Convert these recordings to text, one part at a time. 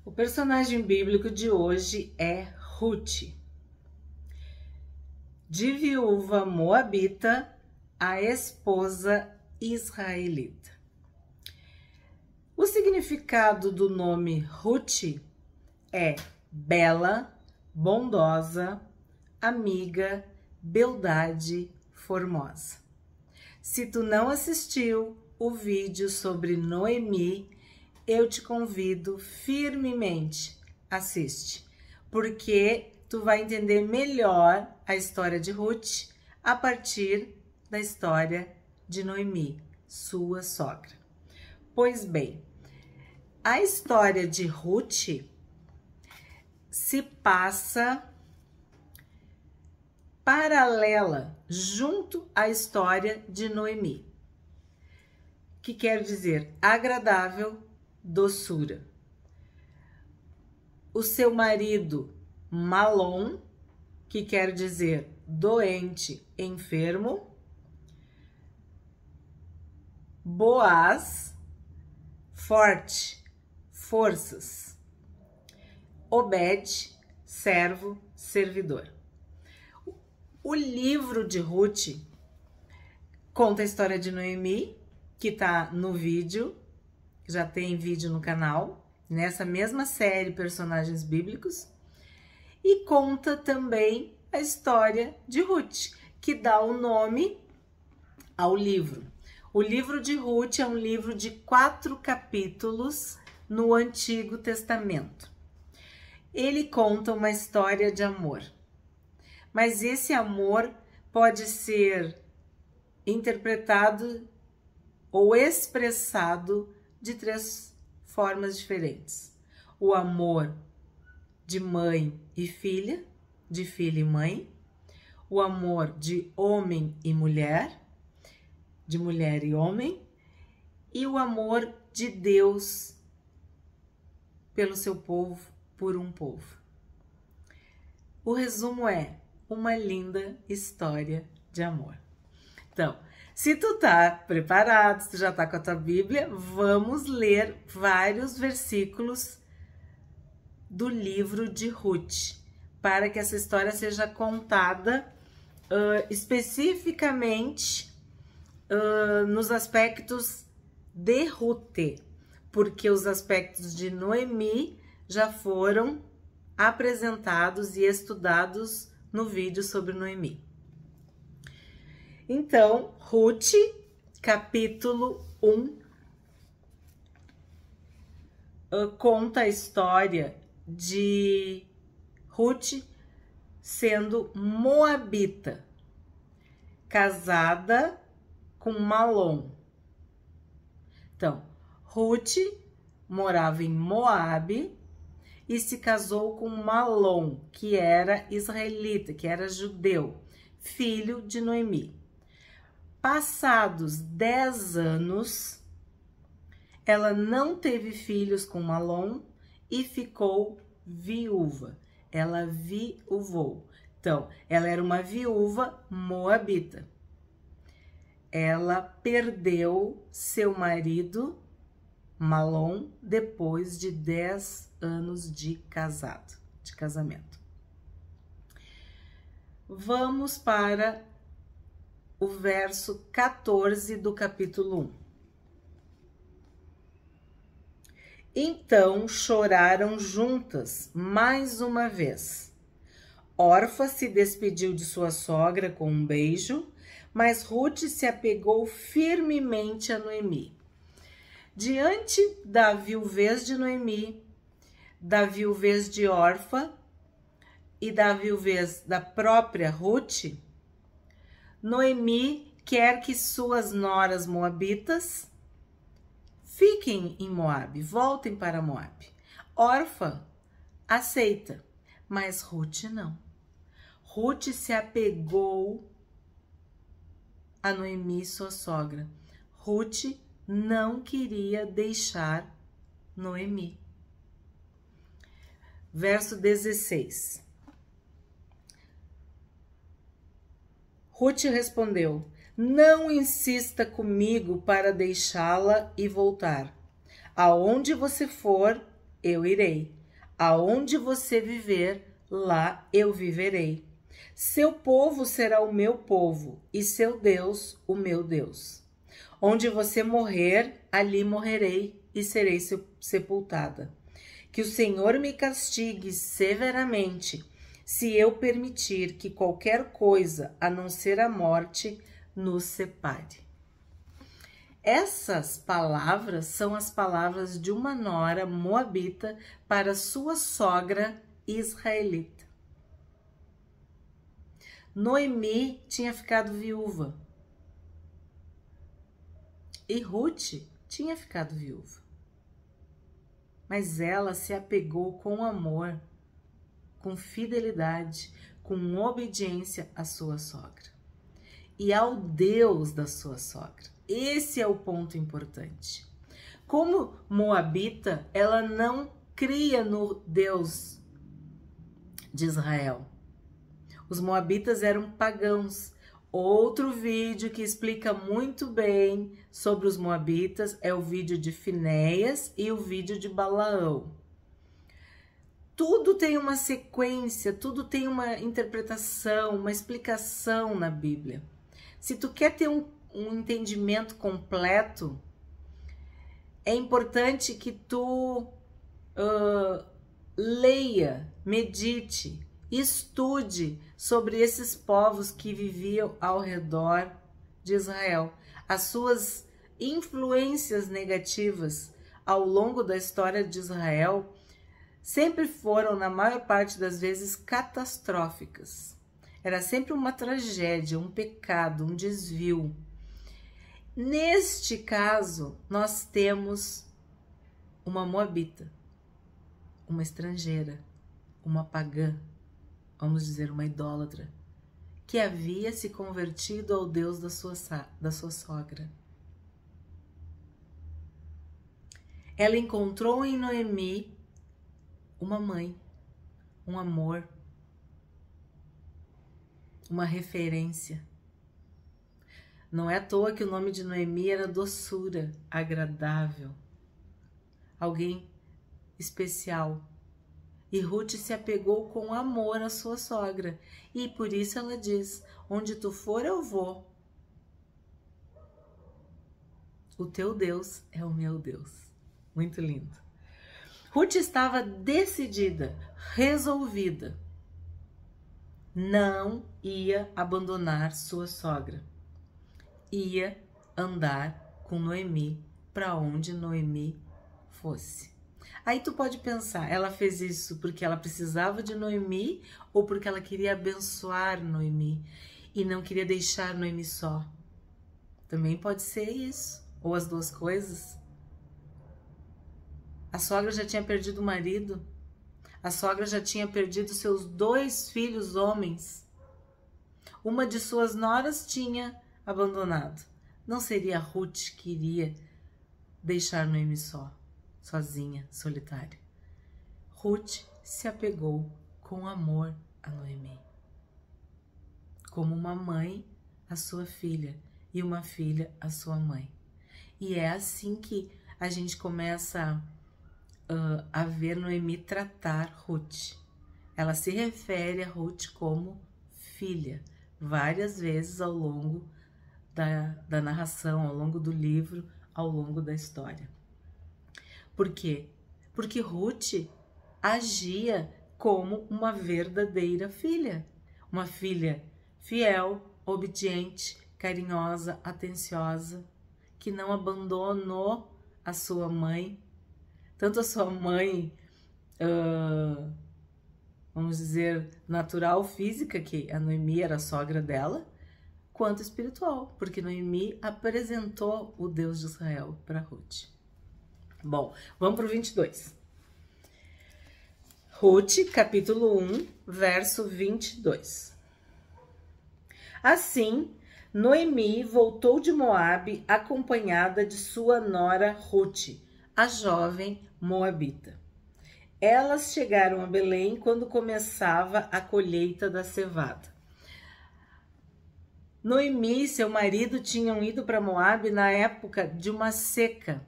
O personagem bíblico de hoje é Ruth. De viúva moabita a esposa israelita. O significado do nome Ruth é bela, bondosa, amiga, beldade, formosa. Se tu não assistiu o vídeo sobre Noemi, eu te convido firmemente, assiste, porque tu vai entender melhor a história de Ruth a partir da história de Noemi, sua sogra. Pois bem, a história de Ruth se passa paralela junto à história de Noemi, que quer dizer agradável, doçura. O seu marido Malom, que quer dizer doente, enfermo. Boaz, forte, forças. Obed, servo, servidor. O livro de Ruth conta a história de Noemi, que tá no vídeo, já tem vídeo no canal, nessa mesma série Personagens Bíblicos, e conta também a história de Ruth, que dá o nome ao livro. O livro de Ruth é um livro de 4 capítulos no Antigo Testamento. Ele conta uma história de amor, mas esse amor pode ser interpretado ou expressado de 3 formas diferentes. O amor de mãe e filha, de filha e mãe. O amor de homem e mulher, de mulher e homem. E o amor de Deus pelo seu povo, por um povo. O resumo é uma linda história de amor. Então, se tu tá preparado, se tu já tá com a tua Bíblia, vamos ler vários versículos do livro de Ruth, para que essa história seja contada especificamente nos aspectos de Ruth, porque os aspectos de Noemi já foram apresentados e estudados no vídeo sobre Noemi. Então, Ruth, capítulo 1, conta a história de Ruth sendo moabita, casada com Malom. Então, Ruth morava em Moabe e se casou com Malom, que era israelita, que era judeu, filho de Noemi. Passados 10 anos, ela não teve filhos com Malom e ficou viúva. Ela viuvou. Então, ela era uma viúva moabita. Ela perdeu seu marido, Malom, depois de 10 anos de casamento. Vamos para o verso 14 do capítulo 1. Então choraram juntas mais uma vez. Orfa se despediu de sua sogra com um beijo, mas Ruth se apegou firmemente a Noemi. Diante da viuvez de Noemi, da viuvez de Orfa e da viuvez da própria Ruth, Noemi quer que suas noras moabitas fiquem em Moabe, voltem para Moabe. Orfa aceita, mas Ruth não. Ruth se apegou a Noemi, sua sogra. Ruth não queria deixar Noemi. Verso 16. Ruth respondeu: não insista comigo para deixá-la e voltar. Aonde você for, eu irei. Aonde você viver, lá eu viverei. Seu povo será o meu povo, e seu Deus, o meu Deus. Onde você morrer, ali morrerei e serei sepultada. Que o Senhor me castigue severamente, se eu permitir que qualquer coisa, a não ser a morte, nos separe. Essas palavras são as palavras de uma nora moabita para sua sogra israelita. Noemi tinha ficado viúva e Ruth tinha ficado viúva, mas ela se apegou com amor, com fidelidade, com obediência à sua sogra e ao Deus da sua sogra. Esse é o ponto importante. Como moabita, ela não cria no Deus de Israel. Os moabitas eram pagãos. Outro vídeo que explica muito bem sobre os moabitas é o vídeo de Finéias e o vídeo de Balaão. Tudo tem uma sequência, tudo tem uma interpretação, uma explicação na Bíblia. Se tu quer ter um entendimento completo, é importante que tu leia, medite, estude sobre esses povos que viviam ao redor de Israel, as suas influências negativas ao longo da história de Israel sempre foram, na maior parte das vezes, catastróficas. Era sempre uma tragédia, um pecado, um desvio. Neste caso, nós temos uma moabita, uma estrangeira, uma pagã, vamos dizer, uma idólatra, que havia se convertido ao Deus da sua sogra. Ela encontrou em Noemi uma mãe, um amor, uma referência. Não é à toa que o nome de Noemi era doçura, agradável, alguém especial. E Ruth se apegou com amor à sua sogra. E por isso ela diz: onde tu for eu vou. O teu Deus é o meu Deus. Muito lindo. Ruth estava decidida, resolvida. Não ia abandonar sua sogra. Ia andar com Noemi para onde Noemi fosse. Aí tu pode pensar, ela fez isso porque ela precisava de Noemi ou porque ela queria abençoar Noemi e não queria deixar Noemi só? Também pode ser isso, ou as duas coisas. A sogra já tinha perdido o marido, a sogra já tinha perdido seus 2 filhos homens. Uma de suas noras tinha abandonado. Não seria Ruth que iria deixar Noemi sozinha, solitária. Ruth se apegou com amor a Noemi, como uma mãe à sua filha e uma filha à sua mãe. E é assim que a gente começa a ver Noemi tratar Ruth. Ela se refere a Ruth como filha, várias vezes ao longo da narração, ao longo do livro, ao longo da história. Por quê? Porque Ruth agia como uma verdadeira filha. Uma filha fiel, obediente, carinhosa, atenciosa, que não abandonou a sua mãe. Tanto a sua mãe, vamos dizer, natural, física, que a Noemi era a sogra dela, quanto espiritual, porque Noemi apresentou o Deus de Israel para Ruth. Bom, vamos para o 22. Ruth, capítulo 1, verso 22. Assim, Noemi voltou de Moabe acompanhada de sua nora Ruth, a jovem moabita. Elas chegaram a Belém quando começava a colheita da cevada. Noemi e seu marido tinham ido para Moabe na época de uma seca,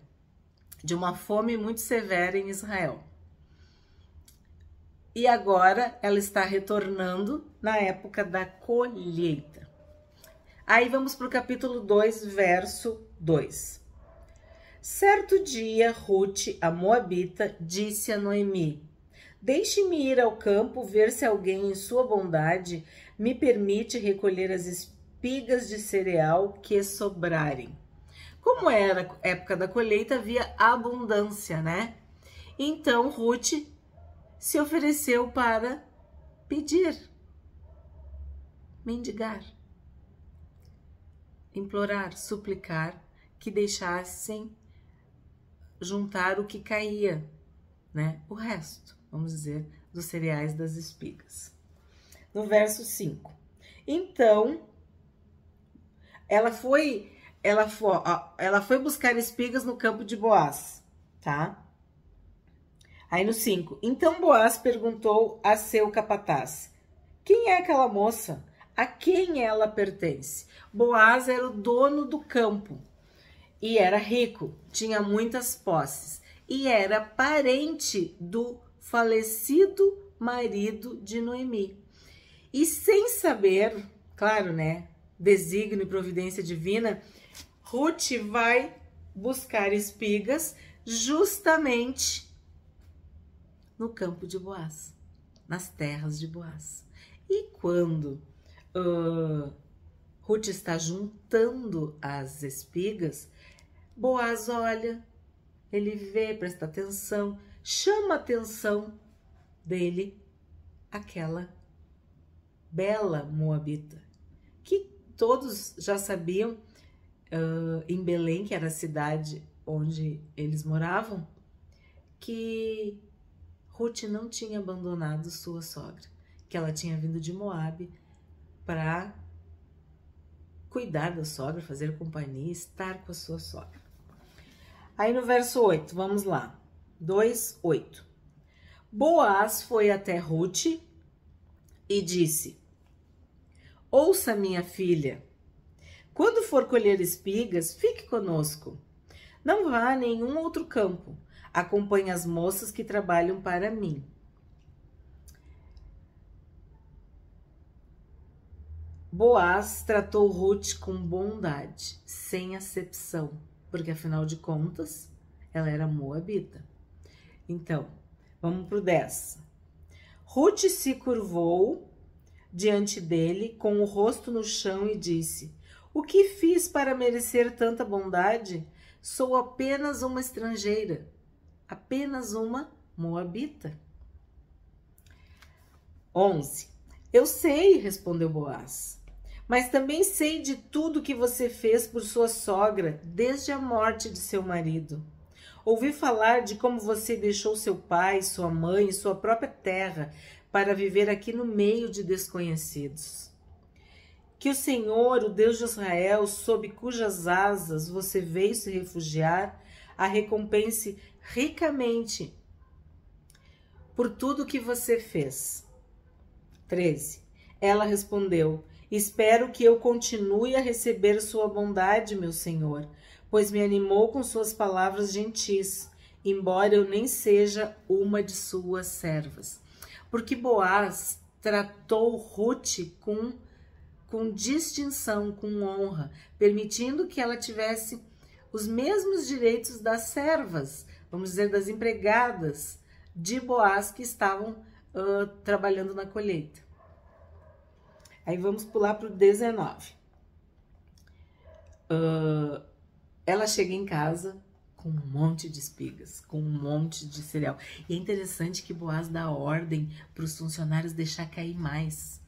de uma fome muito severa em Israel. e agora ela está retornando na época da colheita. Aí vamos para o capítulo 2, verso 2. Certo dia, Ruth, a moabita, disse a Noemi: deixe-me ir ao campo ver se alguém em sua bondade me permite recolher as espigas de cereal que sobrarem. Como era a época da colheita, havia abundância, né? Então Ruth se ofereceu para pedir, mendigar, implorar, suplicar que deixassem juntar o que caía, né? O resto, vamos dizer, dos cereais das espigas. No verso 5. Então, ela foi buscar espigas no campo de Boaz, tá? Aí no 5. Então Boaz perguntou a seu capataz: quem é aquela moça? A quem ela pertence? Boaz era o dono do campo e era rico, tinha muitas posses e era parente do falecido marido de Noemi. E sem saber, claro, né, desígnio e providência divina, Ruth vai buscar espigas justamente no campo de Boaz, nas terras de Boaz. E quando Ruth está juntando as espigas, Boaz olha, ele vê, presta atenção, chama a atenção dele aquela bela moabita, que todos já sabiam em Belém, que era a cidade onde eles moravam, que Ruth não tinha abandonado sua sogra, que ela tinha vindo de Moabe para cuidar da sogra, fazer companhia, estar com a sua sogra. Aí no verso 8, vamos lá, 2:8. Boaz foi até Ruth e disse: ouça, minha filha, quando for colher espigas, fique conosco. Não vá a nenhum outro campo. Acompanhe as moças que trabalham para mim. Boaz tratou Ruth com bondade, sem acepção, porque afinal de contas, ela era moabita. Então, vamos pro 10. Ruth se curvou diante dele, com o rosto no chão, e disse: o que fiz para merecer tanta bondade? Sou apenas uma estrangeira, apenas uma moabita. 11. Eu sei, respondeu Boaz, mas também sei de tudo que você fez por sua sogra desde a morte de seu marido. Ouvi falar de como você deixou seu pai, sua mãe e sua própria terra para viver aqui no meio de desconhecidos. Que o Senhor, o Deus de Israel, sob cujas asas você veio se refugiar, a recompense ricamente por tudo que você fez. 13. Ela respondeu: espero que eu continue a receber sua bondade, meu Senhor, pois me animou com suas palavras gentis, embora eu nem seja uma de suas servas. Porque Boaz tratou Ruth com distinção, com honra, permitindo que ela tivesse os mesmos direitos das servas, vamos dizer, das empregadas de Boaz que estavam trabalhando na colheita. Aí vamos pular para o 19. Ela chega em casa com um monte de espigas, com um monte de cereal. E é interessante que Boaz dá ordem para os funcionários deixar cair mais,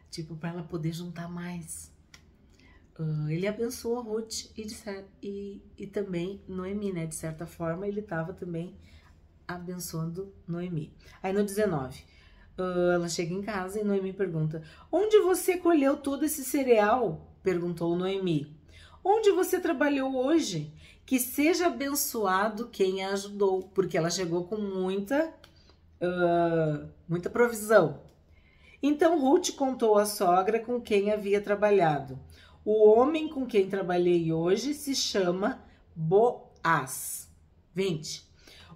tipo, para ela poder juntar mais. Ele abençoa Ruth e também Noemi, né? De certa forma, ele estava também abençoando Noemi. Aí no 19, ela chega em casa e Noemi pergunta: onde você colheu todo esse cereal? Perguntou Noemi. Onde você trabalhou hoje? Que seja abençoado quem a ajudou, porque ela chegou com muita provisão. Então Ruth contou à sogra com quem havia trabalhado. O homem com quem trabalhei hoje se chama Boaz. 20.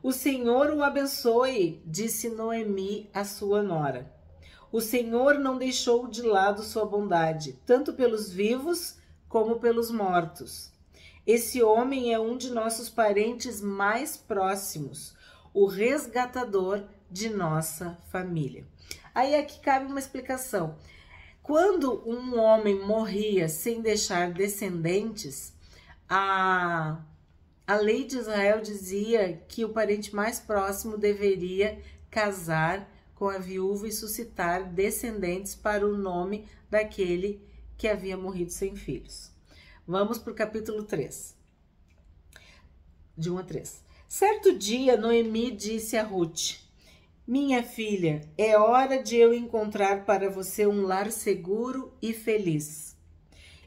O Senhor o abençoe, disse Noemi à sua nora. O Senhor não deixou de lado sua bondade, tanto pelos vivos como pelos mortos. Esse homem é um de nossos parentes mais próximos, o resgatador de nossa família. Aí aqui cabe uma explicação. Quando um homem morria sem deixar descendentes, a lei de Israel dizia que o parente mais próximo deveria casar com a viúva e suscitar descendentes para o nome daquele que havia morrido sem filhos. Vamos para o capítulo 3, de 1 a 3. Certo dia, Noemi disse a Ruth: minha filha, é hora de eu encontrar para você um lar seguro e feliz.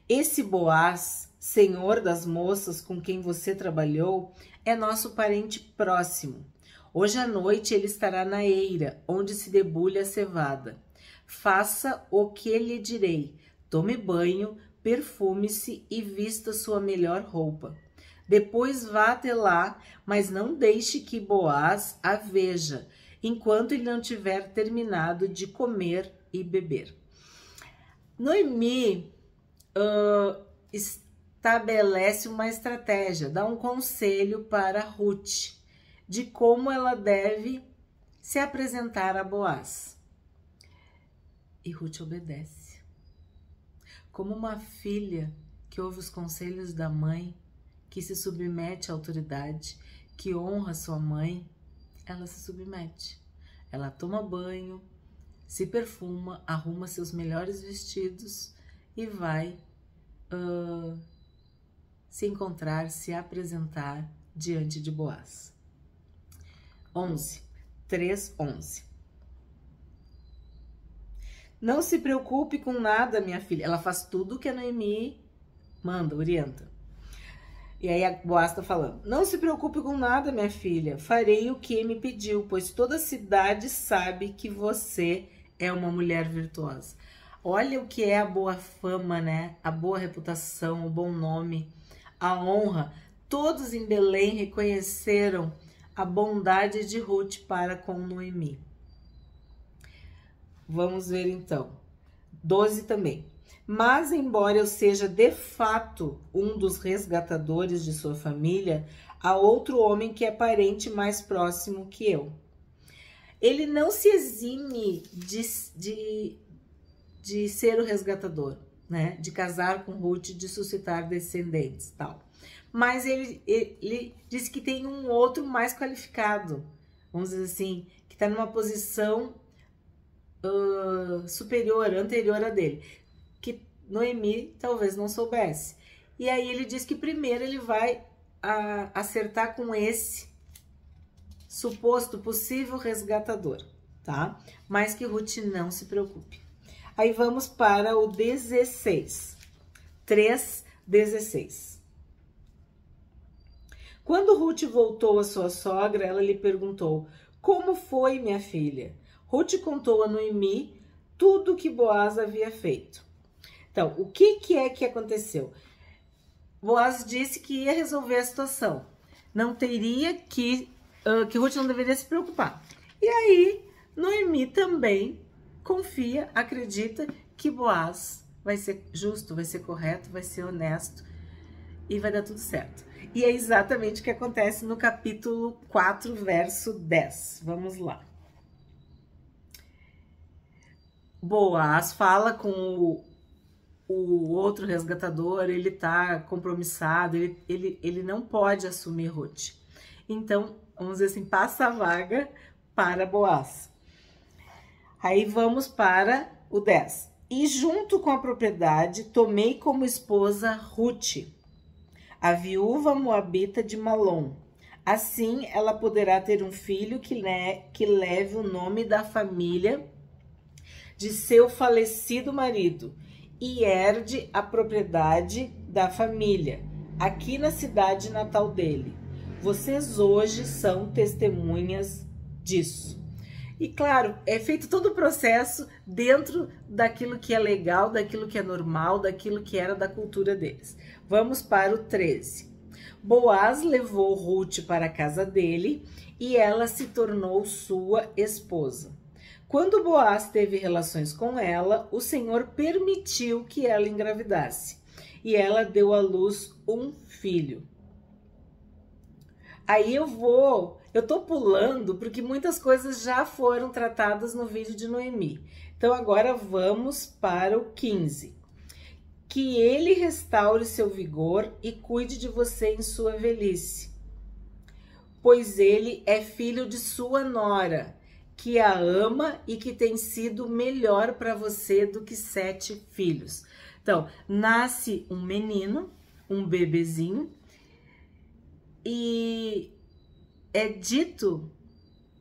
Esse Boaz, senhor das moças com quem você trabalhou, é nosso parente próximo. Hoje à noite ele estará na eira, onde se debulha a cevada. Faça o que lhe direi. Tome banho, perfume-se e vista sua melhor roupa. Depois vá até lá, mas não deixe que Boaz a veja, enquanto ele não tiver terminado de comer e beber. Noemi estabelece uma estratégia, dá um conselho para Ruth de como ela deve se apresentar a Boaz. E Ruth obedece. Como uma filha que ouve os conselhos da mãe, que se submete à autoridade, que honra sua mãe, ela se submete. Ela toma banho, se perfuma, arruma seus melhores vestidos e vai se encontrar, se apresentar diante de Boaz. 3:11. Não se preocupe com nada, minha filha. Ela faz tudo que a Noemi manda, orienta. E aí a Boaz está falando: não se preocupe com nada, minha filha. Farei o que me pediu, pois toda a cidade sabe que você é uma mulher virtuosa. Olha o que é a boa fama, né? A boa reputação, o bom nome, a honra. Todos em Belém reconheceram a bondade de Ruth para com Noemi. Vamos ver então. 12 também. Mas, embora eu seja de fato um dos resgatadores de sua família, há outro homem que é parente mais próximo que eu. Ele não se exime de ser o resgatador, né? De casar com Ruth, de suscitar descendentes, tal. Mas ele diz que tem um outro mais qualificado, vamos dizer assim, que está numa posição superior, anterior a dele, que Noemi talvez não soubesse. E aí ele diz que primeiro ele vai acertar com esse suposto possível resgatador, tá? Mas que Ruth não se preocupe. Aí vamos para o 16. 3:16. Quando Ruth voltou à sua sogra, ela lhe perguntou: como foi, minha filha? Ruth contou a Noemi tudo o que Boaz havia feito. Então, o que é que aconteceu? Boaz disse que ia resolver a situação. Não teria que Ruth não deveria se preocupar. E aí, Noemi também confia, acredita que Boaz vai ser justo, vai ser correto, vai ser honesto e vai dar tudo certo. E é exatamente o que acontece no capítulo 4, verso 10. Vamos lá. Boaz fala com o outro resgatador, ele tá compromissado, ele não pode assumir Ruth. Então, vamos dizer assim, passa a vaga para Boaz. Aí vamos para o 10. E junto com a propriedade, tomei como esposa Ruth, a viúva moabita de Malom. Assim, ela poderá ter um filho que leve o nome da família de seu falecido marido e herde a propriedade da família, aqui na cidade natal dele. Vocês hoje são testemunhas disso. E claro, é feito todo o processo dentro daquilo que é legal, daquilo que é normal, daquilo que era da cultura deles. Vamos para o 13. Boaz levou Ruth para a casa dele e ela se tornou sua esposa. Quando Boaz teve relações com ela, o Senhor permitiu que ela engravidasse, e ela deu à luz um filho. Aí eu tô pulando porque muitas coisas já foram tratadas no vídeo de Noemi. Então agora vamos para o 15. Que ele restaure seu vigor e cuide de você em sua velhice, pois ele é filho de sua nora, que a ama e que tem sido melhor para você do que 7 filhos. Então, nasce um menino, um bebezinho, e é dito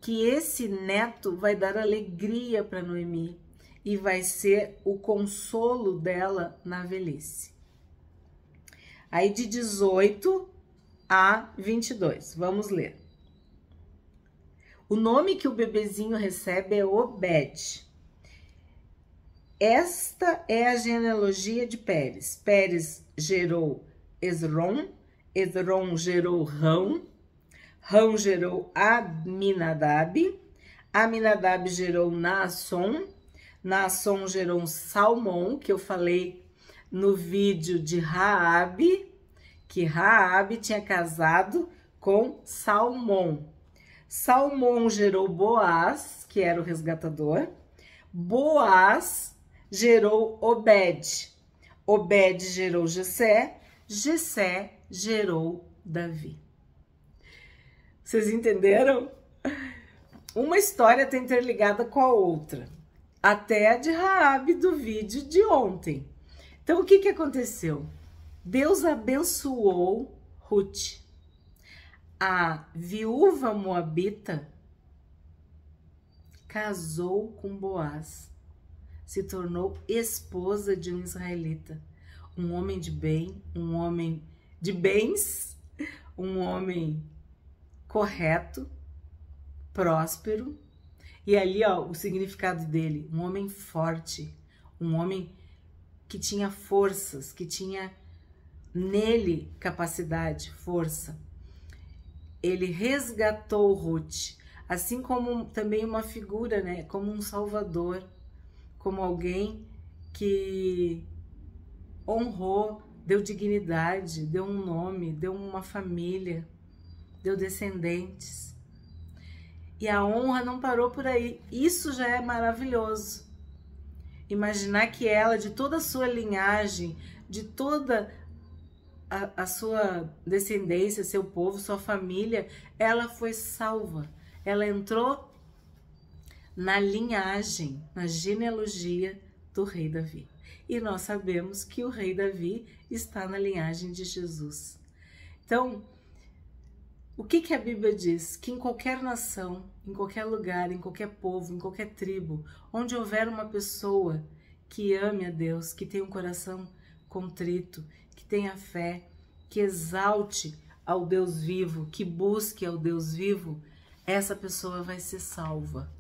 que esse neto vai dar alegria para Noemi e vai ser o consolo dela na velhice. Aí de 18 a 22, vamos ler. O nome que o bebezinho recebe é Obed. Esta é a genealogia de Pérez. Pérez gerou Esrom, Esrom gerou Rão, Rão gerou Aminadab, Aminadab gerou Naasson, Naasson gerou Salmão, que eu falei no vídeo de Raabe, que Raabe tinha casado com Salmão. Salmão gerou Boaz, que era o resgatador. Boaz gerou Obed. Obed gerou Jessé. Jessé gerou Davi. Vocês entenderam? Uma história está interligada com a outra. Até a de Raabe do vídeo de ontem. Então, o que aconteceu? Deus abençoou Ruth. A viúva moabita casou com Boaz, se tornou esposa de um israelita, um homem de bem, um homem de bens, um homem correto, próspero. E ali, ó, o significado dele, um homem forte, um homem que tinha forças, que tinha nele capacidade, força. Ele resgatou Ruth, assim como também uma figura, né, como um salvador, como alguém que honrou, deu dignidade, deu um nome, deu uma família, deu descendentes. E a honra não parou por aí. Isso já é maravilhoso. Imaginar que ela, de toda a sua linhagem, de toda a sua descendência, seu povo, sua família, ela foi salva. Ela entrou na linhagem, na genealogia do rei Davi. E nós sabemos que o rei Davi está na linhagem de Jesus. Então, o que a Bíblia diz? Que em qualquer nação, em qualquer lugar, em qualquer povo, em qualquer tribo, onde houver uma pessoa que ame a Deus, que tenha um coração contrito, que tenha fé, que exalte ao Deus vivo, que busque ao Deus vivo, essa pessoa vai ser salva.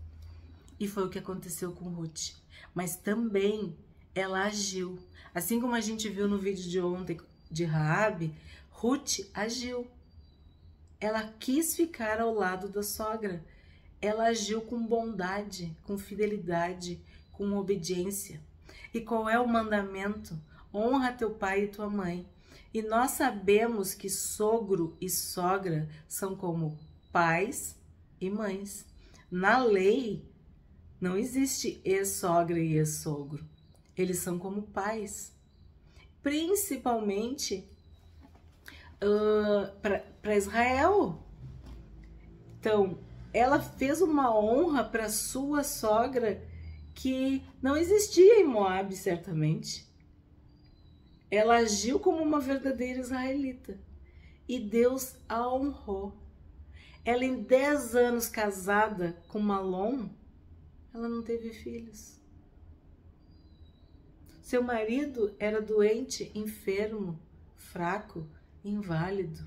E foi o que aconteceu com Ruth. Mas também ela agiu. Assim como a gente viu no vídeo de ontem de Raabe, Ruth agiu. Ela quis ficar ao lado da sogra. Ela agiu com bondade, com fidelidade, com obediência. E qual é o mandamento? Honra teu pai e tua mãe. E nós sabemos que sogro e sogra são como pais e mães. Na lei, não existe ex-sogra e ex-sogro. Eles são como pais. Principalmente para Israel. Então, ela fez uma honra para sua sogra que não existia em Moabe, certamente. Ela agiu como uma verdadeira israelita e Deus a honrou. Ela, em 10 anos casada com Malom, ela não teve filhos. Seu marido era doente, enfermo, fraco, inválido.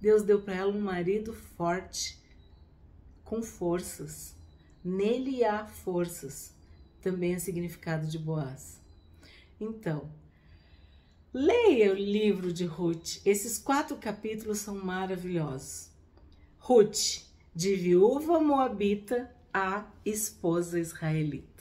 Deus deu para ela um marido forte, com forças. Nele há forças. Também é significado de Boaz. Então, leia o livro de Ruth. Esses 4 capítulos são maravilhosos. Ruth, de viúva moabita a esposa israelita.